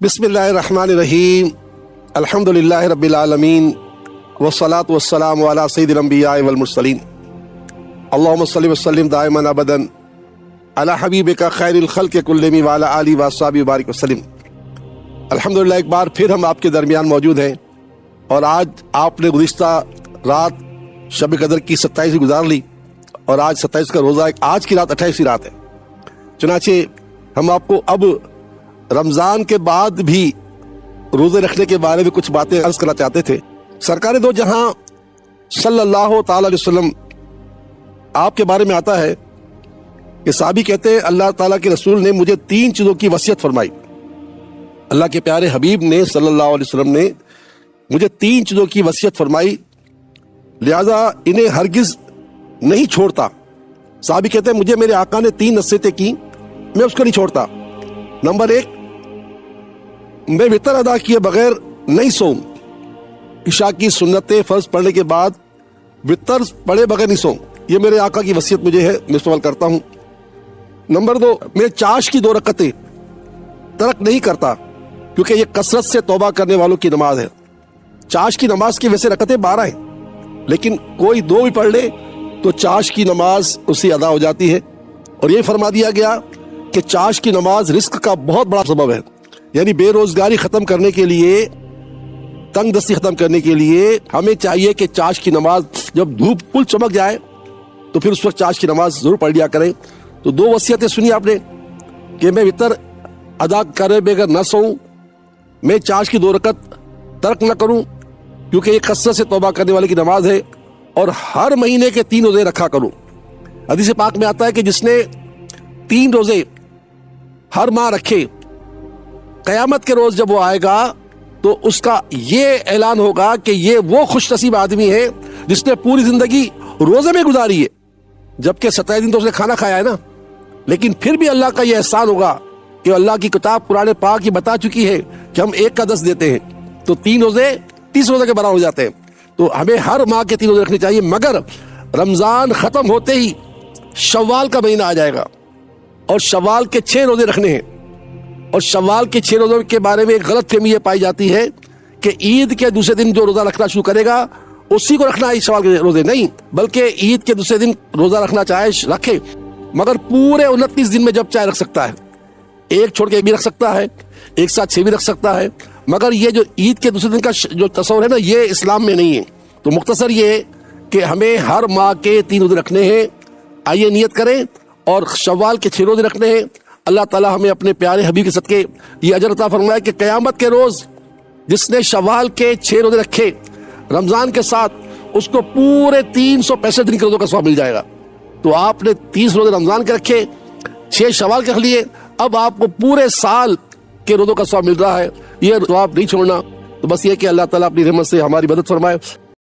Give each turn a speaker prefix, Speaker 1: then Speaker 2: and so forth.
Speaker 1: बिस्मिल्लाहिर्रहमानिर्रहीम अल्हम्दुलिल्लाहि रब्बिल आलमीन वस्सलातु वस्सलामु अला सय्यिदिल अंबिया'i वल मुरसलीन अल्लाहुम्मा सल्लि वसल्लिम दाइमन अबदन अला हबीबिका खैरिल खल्क़ि कुल्लिहिम व अला आलिहि व अस्हाबिहि बारिक वसल्लिम। अल्हम्दुलिल्लाह एक बार फिर हम आपके दरमियान मौजूद हैं और आज आपने गुज़िश्ता रात शब कदर की 27वीं गुजार ली और आज 27 का रोज़ा, आज की रात 28वीं रात है। चुनाचे हम आपको अब रमज़ान के बाद भी रोज़े रखने के बारे में कुछ बातें अर्ज़ करना चाहते थे। सरकार दो जहां सल्लल्लाहु ताला अलैहि वसल्लम आपके बारे में आता है कि साहबी कहते हैं अल्लाह ताला के रसूल ने मुझे 3 चीज़ों की वसीयत फरमाई। अल्लाह के प्यारे हबीब ने सल्लल्लाहु अलैहि वसल्लम ने मुझे 3 चीज़ों की वसीयत फरमाई, लिहाजा इन्हें हरगिज़ नहीं छोड़ता। साहबी कहते हैं मुझे मेरे आका ने 3 नसीहतें की, मैं उसको नहीं छोड़ता। नंबर 1, मैं वितर अदा किए बगैर नहीं सोऊं। इशा की सुन्नतें फर्ज पढ़ने के बाद वितर पढ़े बगैर नहीं सोऊं, ये मेरे आका की वसीयत मुझे है, मैं इस्तेमाल करता हूं। नंबर 2, मैं चाश की 2 रकतें तर्क नहीं करता क्योंकि ये कसरत से तौबा करने वालों की नमाज है। चाश की नमाज की वैसे रकतें 12 हैं, लेकिन कोई 2 भी पढ़ ले तो चाश की नमाज उससे अदा हो जाती है। और ये फरमा दिया गया कि चाश की नमाज रिस्क का बहुत बड़ा सबब है, यानी बेरोजगारी खत्म करने के लिए, तंग दस्ती खत्म करने के लिए हमें चाहिए कि चाश की नमाज जब धूप फुल चमक जाए तो फिर उस वक्त चाश की नमाज जरूर पढ़ लिया करें। तो 2 वसीयतें सुनी आपने कि मैं वितर अदा करे बगैर न सोऊं, मैं चाश की 2 रकत तर्क न करूं क्योंकि ये कसरत से तौबा करने वाले की नमाज है, और हर महीने के 3 रोजे रखा करूं। हदीस पाक में आता है कि जिसने 3 रोजे हर माह रखे, कयामत के रोज जब वो आएगा तो उसका ये ऐलान होगा कि ये वो खुशनसीब आदमी है जिसने पूरी जिंदगी रोजे में गुजारी है, जबकि 27 दिन तो उसने खाना खाया है ना। लेकिन फिर भी अल्लाह का ये एहसान होगा कि अल्लाह की किताब कुरान पाक ही बता चुकी है कि हम 1 का 10 देते हैं, तो 3 रोजे 30 रोजे के बराबर हो जाते हैं। तो हमें हर माह के 3 रोजे रखने चाहिए, मगर रमजान खत्म होते ही शव्वाल का महीना आ जाएगा और शव्वाल के 6 रोजे रखने हैं। और शव्वाल के 6 रोजों के बारे में एक गलत फहमी ये पाई जाती है कि ईद के दूसरे दिन जो रोजा रखना शुरू करेगा उसी को रखना है शव्वाल के रोजे, नहीं, बल्कि ईद के दूसरे दिन रोजा रखना चाहे रखे, मगर पूरे 29 दिन में जब चाहे रख सकता है। 1 छोड़ के 1 भी रख सकता है, एक साथ 6 भी रख सकता है, मगर ये जो ईद के दूसरे दिन का जो तस्वर है ना, ये इस्लाम में नहीं है। तो मुख्तसर ये कि हमें हर माह के 3 रोजे रखने हैं। आइए नियत करें और शव्वाल के 6 रोजे रखने हैं। अल्लाह ताला हमें अपने प्यारे हबीब के सदके ये अजर अता फरमाए कि क़यामत के रोज जिसने शव्वाल के 6 रोजे रखे रमजान के साथ, उसको पूरे 365 दिन के रोजों का सवाब मिल जाएगा। तो आपने 30 रोजे रमजान के रखे, 6 शव्वाल के रख लिए, अब आपको पूरे साल के रोजों का सवाब मिल रहा है। ये सवाब नहीं छोड़ना। तो बस ये कि अल्लाह ताला अपनी रहमत से हमारी मदद फरमाए।